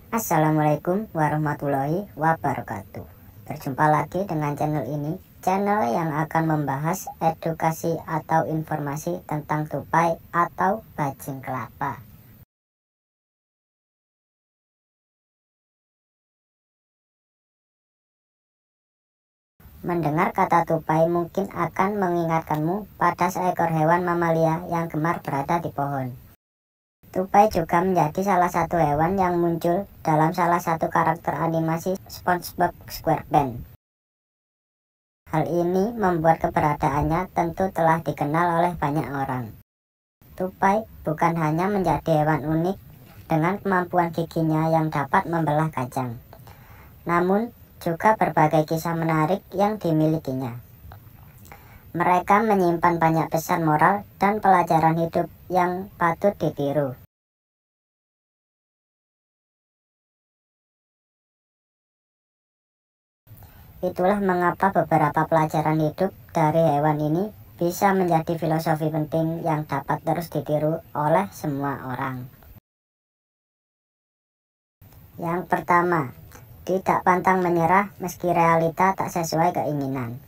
Assalamualaikum warahmatullahi wabarakatuh. Berjumpa lagi dengan channel ini, channel yang akan membahas edukasi atau informasi tentang tupai atau bajing kelapa. Mendengar kata tupai mungkin akan mengingatkanmu pada seekor hewan mamalia yang gemar berada di pohon. Tupai juga menjadi salah satu hewan yang muncul dalam salah satu karakter animasi SpongeBob SquarePants. Hal ini membuat keberadaannya tentu telah dikenal oleh banyak orang. Tupai bukan hanya menjadi hewan unik dengan kemampuan giginya yang dapat membelah kacang, namun juga berbagai kisah menarik yang dimilikinya. Mereka menyimpan banyak pesan moral dan pelajaran hidup yang patut ditiru. Itulah mengapa beberapa pelajaran hidup dari hewan ini bisa menjadi filosofi penting yang dapat terus ditiru oleh semua orang. Yang pertama, tidak pantang menyerah meski realita tak sesuai keinginan.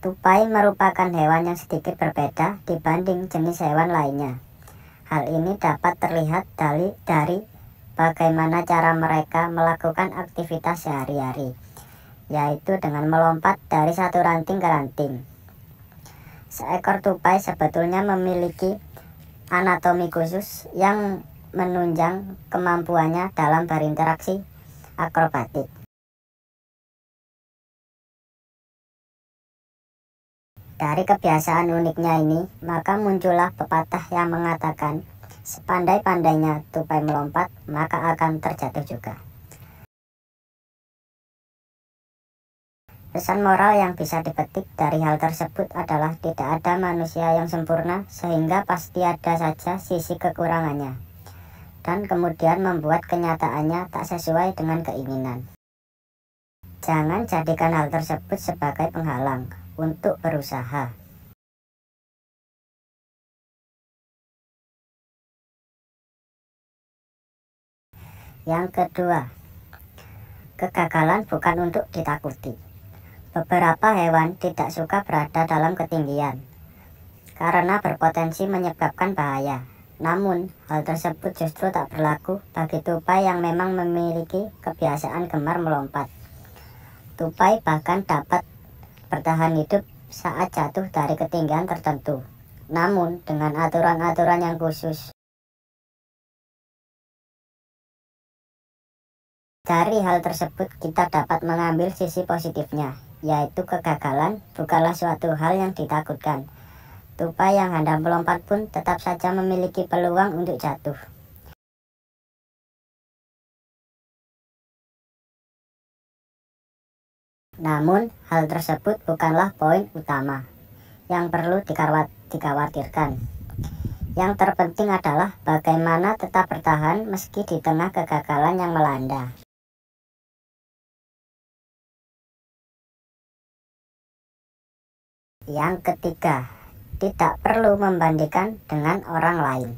Tupai merupakan hewan yang sedikit berbeda dibanding jenis hewan lainnya. Hal ini dapat terlihat dari bagaimana cara mereka melakukan aktivitas sehari-hari, yaitu dengan melompat dari satu ranting ke ranting. Seekor tupai sebetulnya memiliki anatomi khusus yang menunjang kemampuannya dalam berinteraksi akrobatik. Dari kebiasaan uniknya ini, maka muncullah pepatah yang mengatakan, sepandai-pandainya tupai melompat, maka akan terjatuh juga. Pesan moral yang bisa dipetik dari hal tersebut adalah tidak ada manusia yang sempurna, sehingga pasti ada saja sisi kekurangannya, dan kemudian membuat kenyataannya tak sesuai dengan keinginan. Jangan jadikan hal tersebut sebagai penghalang untuk berusaha. Yang kedua, kegagalan bukan untuk ditakuti. Beberapa hewan tidak suka berada dalam ketinggian karena berpotensi menyebabkan bahaya. Namun, hal tersebut justru tak berlaku bagi tupai yang memang memiliki kebiasaan gemar melompat. Tupai bahkan dapat bertahan hidup saat jatuh dari ketinggian tertentu, namun dengan aturan-aturan yang khusus. Dari hal tersebut kita dapat mengambil sisi positifnya, yaitu kegagalan bukanlah suatu hal yang ditakutkan. Tupai yang hendak melompat pun tetap saja memiliki peluang untuk jatuh. Namun, hal tersebut bukanlah poin utama yang perlu dikhawatirkan. Yang terpenting adalah bagaimana tetap bertahan meski di tengah kegagalan yang melanda. Yang ketiga, tidak perlu membandingkan dengan orang lain.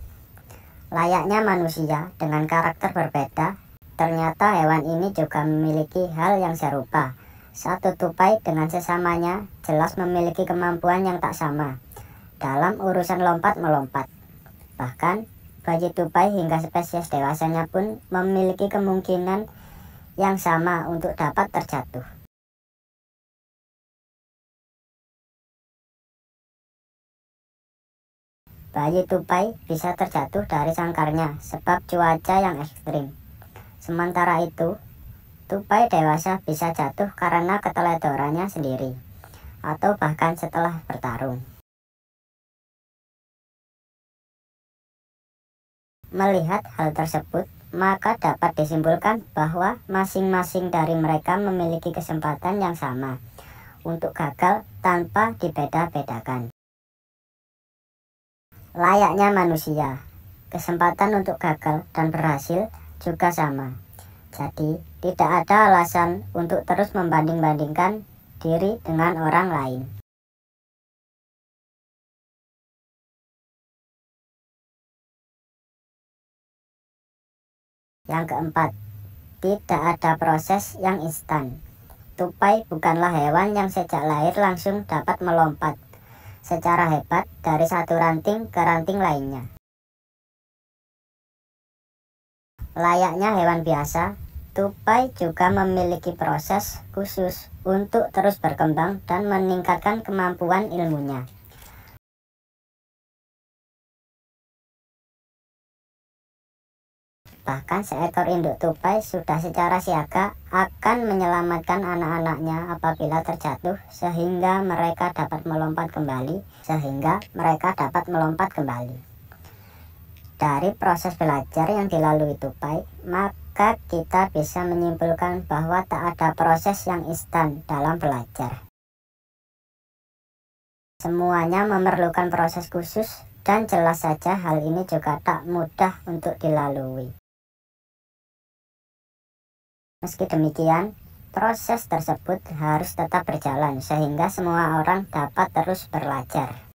Layaknya manusia dengan karakter berbeda, ternyata hewan ini juga memiliki hal yang serupa. Satu tupai dengan sesamanya jelas memiliki kemampuan yang tak sama dalam urusan lompat-melompat. Bahkan, bayi tupai hingga spesies dewasanya pun memiliki kemungkinan yang sama untuk dapat terjatuh. Bayi tupai bisa terjatuh dari sangkarnya sebab cuaca yang ekstrim. Sementara itu, tupai dewasa bisa jatuh karena keteledorannya sendiri, atau bahkan setelah bertarung. Melihat hal tersebut, maka dapat disimpulkan bahwa masing-masing dari mereka memiliki kesempatan yang sama untuk gagal tanpa dibeda-bedakan. Layaknya manusia, kesempatan untuk gagal dan berhasil juga sama. Jadi, tidak ada alasan untuk terus membanding-bandingkan diri dengan orang lain. Yang keempat, tidak ada proses yang instan. Tupai bukanlah hewan yang sejak lahir langsung dapat melompat secara hebat dari satu ranting ke ranting lainnya. Layaknya hewan biasa, tupai juga memiliki proses khusus untuk terus berkembang dan meningkatkan kemampuan ilmunya. Bahkan seekor induk tupai sudah secara siaga akan menyelamatkan anak-anaknya apabila terjatuh sehingga mereka dapat melompat kembali. Dari proses belajar yang dilalui tupai, maka kita bisa menyimpulkan bahwa tak ada proses yang instan dalam belajar. Semuanya memerlukan proses khusus dan jelas saja hal ini juga tak mudah untuk dilalui. Meski demikian, proses tersebut harus tetap berjalan sehingga semua orang dapat terus belajar.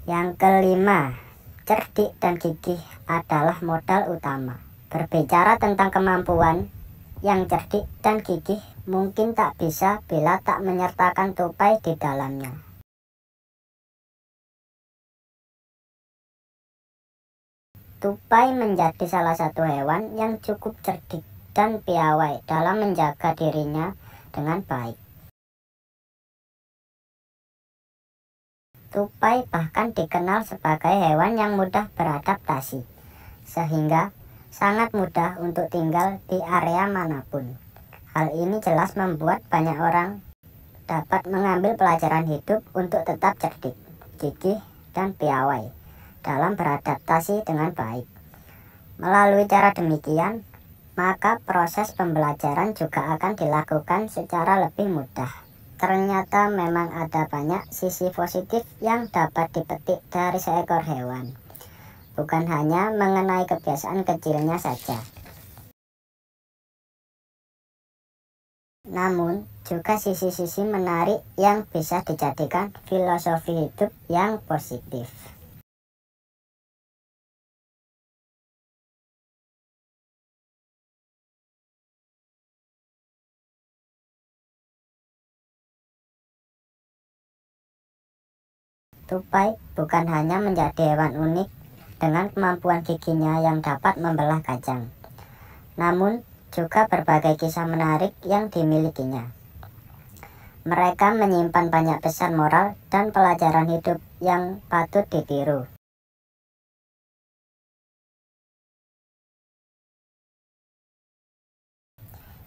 Yang kelima, cerdik dan gigih adalah modal utama. Berbicara tentang kemampuan, yang cerdik dan gigih mungkin tak bisa bila tak menyertakan tupai di dalamnya. Tupai menjadi salah satu hewan yang cukup cerdik dan piawai dalam menjaga dirinya dengan baik. Tupai bahkan dikenal sebagai hewan yang mudah beradaptasi, sehingga sangat mudah untuk tinggal di area manapun. Hal ini jelas membuat banyak orang dapat mengambil pelajaran hidup untuk tetap cerdik, gigih, dan piawai dalam beradaptasi dengan baik. Melalui cara demikian, maka proses pembelajaran juga akan dilakukan secara lebih mudah. Ternyata memang ada banyak sisi positif yang dapat dipetik dari seekor hewan, bukan hanya mengenai kebiasaan kecilnya saja. Namun, juga sisi-sisi menarik yang bisa dijadikan filosofi hidup yang positif. Tupai bukan hanya menjadi hewan unik dengan kemampuan giginya yang dapat membelah kacang, namun juga berbagai kisah menarik yang dimilikinya. Mereka menyimpan banyak pesan moral dan pelajaran hidup yang patut ditiru.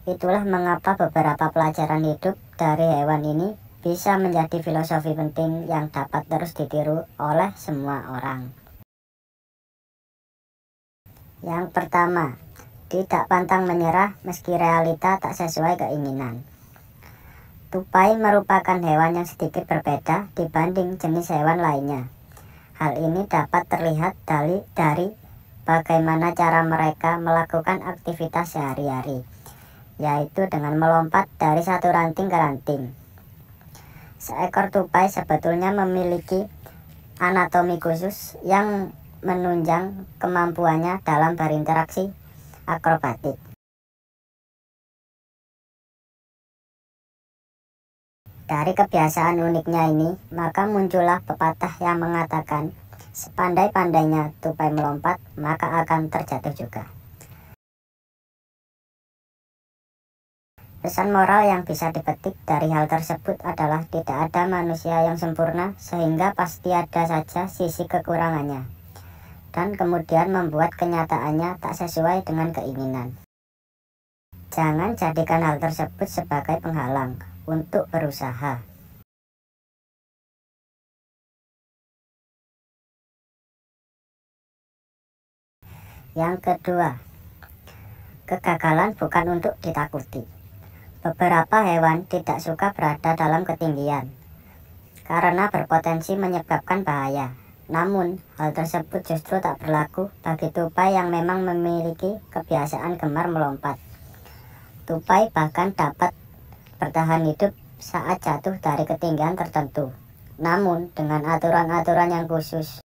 Itulah mengapa beberapa pelajaran hidup dari hewan ini bisa menjadi filosofi penting yang dapat terus ditiru oleh semua orang. Yang pertama, tidak pantang menyerah meski realita tak sesuai keinginan. Tupai merupakan hewan yang sedikit berbeda dibanding jenis hewan lainnya. Hal ini dapat terlihat dari bagaimana cara mereka melakukan aktivitas sehari-hari, yaitu dengan melompat dari satu ranting ke ranting. Seekor tupai sebetulnya memiliki anatomi khusus yang menunjang kemampuannya dalam berinteraksi akrobatik. Dari kebiasaan uniknya ini, maka muncullah pepatah yang mengatakan, sepandai-pandainya tupai melompat, maka akan terjatuh juga. Pesan moral yang bisa dipetik dari hal tersebut adalah tidak ada manusia yang sempurna, sehingga pasti ada saja sisi kekurangannya, dan kemudian membuat kenyataannya tak sesuai dengan keinginan. Jangan jadikan hal tersebut sebagai penghalang untuk berusaha. Yang kedua, kegagalan bukan untuk ditakuti. Beberapa hewan tidak suka berada dalam ketinggian karena berpotensi menyebabkan bahaya. Namun, hal tersebut justru tak berlaku bagi tupai yang memang memiliki kebiasaan gemar melompat. Tupai bahkan dapat bertahan hidup saat jatuh dari ketinggian tertentu, namun dengan aturan-aturan yang khusus.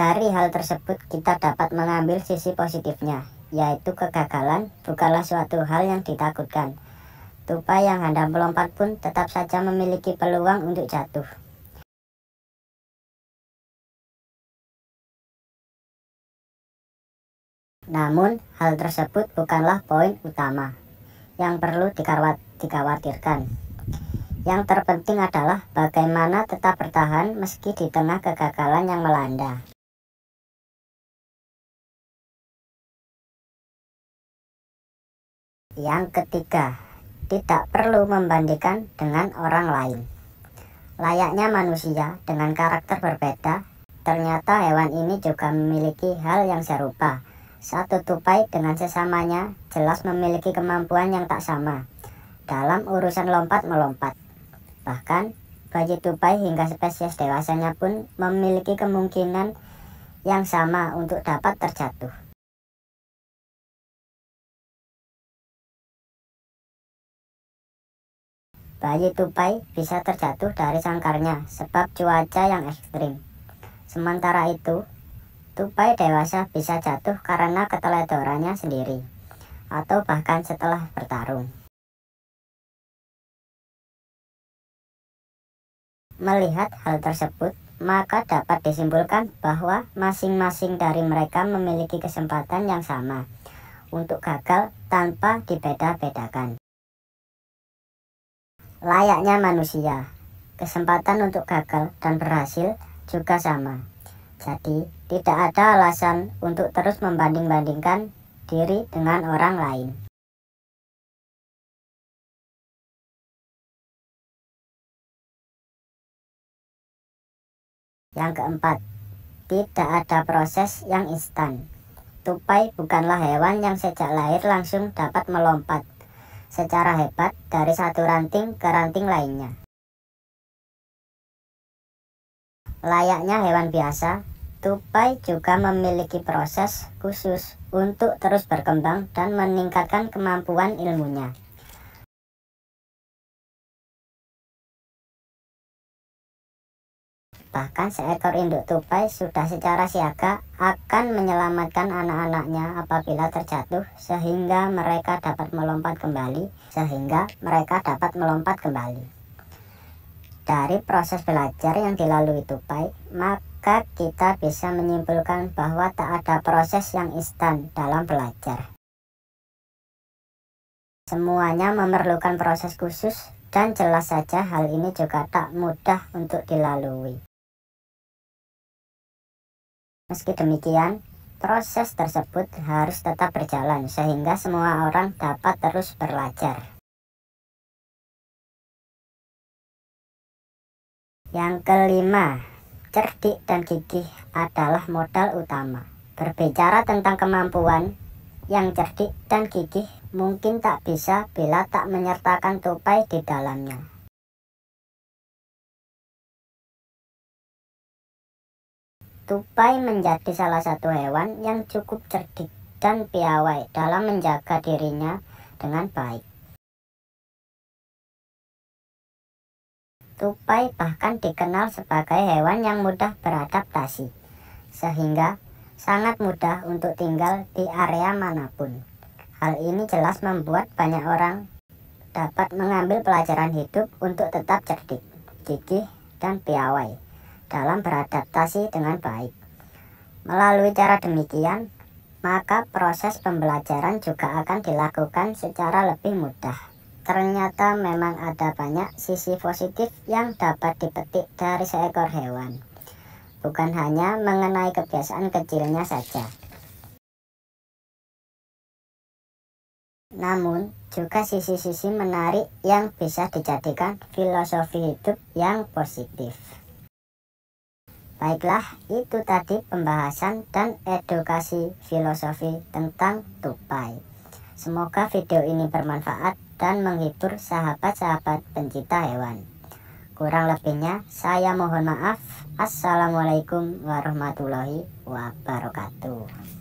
Dari hal tersebut kita dapat mengambil sisi positifnya, yaitu kegagalan bukanlah suatu hal yang ditakutkan. Tupai yang hendak melompat pun tetap saja memiliki peluang untuk jatuh. Namun, hal tersebut bukanlah poin utama yang perlu dikhawatirkan. Yang terpenting adalah bagaimana tetap bertahan meski di tengah kegagalan yang melanda. Yang ketiga, tidak perlu membandingkan dengan orang lain. Layaknya manusia dengan karakter berbeda, ternyata hewan ini juga memiliki hal yang serupa. Satu tupai dengan sesamanya jelas memiliki kemampuan yang tak sama dalam urusan lompat-melompat. Bahkan, bayi tupai hingga spesies dewasanya pun memiliki kemungkinan yang sama untuk dapat terjatuh. Bayi tupai bisa terjatuh dari sangkarnya sebab cuaca yang ekstrim. Sementara itu, tupai dewasa bisa jatuh karena keteledorannya sendiri, atau bahkan setelah bertarung. Melihat hal tersebut, maka dapat disimpulkan bahwa masing-masing dari mereka memiliki kesempatan yang sama untuk gagal tanpa dibeda-bedakan. Layaknya manusia, kesempatan untuk gagal dan berhasil juga sama. Jadi, tidak ada alasan untuk terus membanding-bandingkan diri dengan orang lain. Yang keempat, tidak ada proses yang instan. Tupai bukanlah hewan yang sejak lahir langsung dapat melompat secara hebat dari satu ranting ke ranting lainnya. Layaknya hewan biasa, tupai juga memiliki proses khusus untuk terus berkembang dan meningkatkan kemampuan ilmunya. Bahkan seekor induk tupai sudah secara siaga akan menyelamatkan anak-anaknya apabila terjatuh sehingga mereka dapat melompat kembali. Dari proses belajar yang dilalui tupai, maka kita bisa menyimpulkan bahwa tak ada proses yang instan dalam belajar. Semuanya memerlukan proses khusus dan jelas saja hal ini juga tak mudah untuk dilalui. Meski demikian, proses tersebut harus tetap berjalan sehingga semua orang dapat terus belajar. Yang kelima, cerdik dan gigih adalah modal utama. Berbicara tentang kemampuan, yang cerdik dan gigih mungkin tak bisa bila tak menyertakan tupai di dalamnya. Tupai menjadi salah satu hewan yang cukup cerdik dan piawai dalam menjaga dirinya dengan baik. Tupai bahkan dikenal sebagai hewan yang mudah beradaptasi, sehingga sangat mudah untuk tinggal di area manapun. Hal ini jelas membuat banyak orang dapat mengambil pelajaran hidup untuk tetap cerdik, gigih, dan piawai dalam beradaptasi dengan baik. Melalui cara demikian, maka proses pembelajaran juga akan dilakukan secara lebih mudah. Ternyata memang ada banyak sisi positif yang dapat dipetik dari seekor hewan, bukan hanya mengenai kebiasaan kecilnya saja. Namun, juga sisi-sisi menarik yang bisa dijadikan filosofi hidup yang positif. Baiklah, itu tadi pembahasan dan edukasi filosofi tentang tupai. Semoga video ini bermanfaat dan menghibur sahabat-sahabat pencinta hewan. Kurang lebihnya, saya mohon maaf. Assalamualaikum warahmatullahi wabarakatuh.